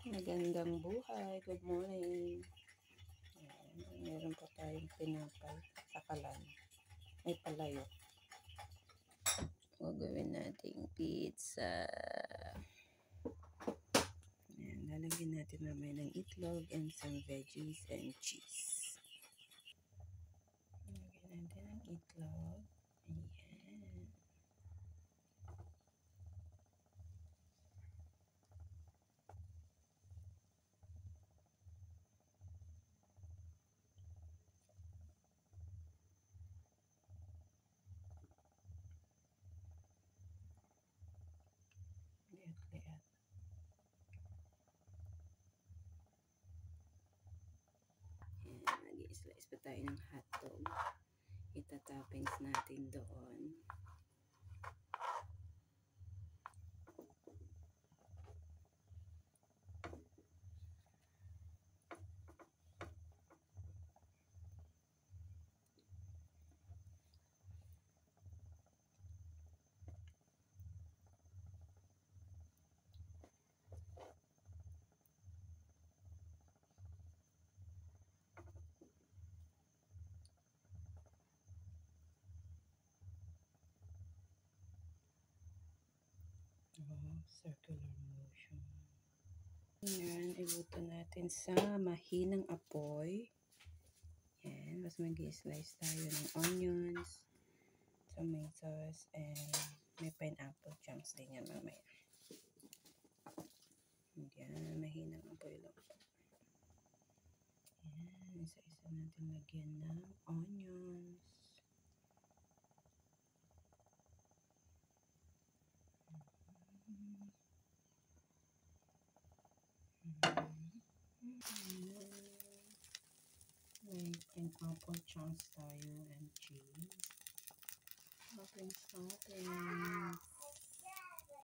Magandang buhay. Good morning. Ayan, meron pa tayong pinapay sa kalan. May palayo. Gagawin nating pizza. Ayan, lalagyan natin mamaya ng itlog and some veggies and cheese. Lagyan natin ng itlog. Ayan. Liat-liat. Mag-i-slice pa tayo ng hotdog. Ita-toppings natin doon. Circular motion. Yan, iluto natin sa mahinang apoy. Yan, mas mag-i-slice tayo ng onions, tomatoes, and may pineapple chunks din yan mamaya. Yan, mahinang apoy lang po. Yan, isa-isa natin lagyan ng onions. May pineapple chunks tayo and cheese. Toppings.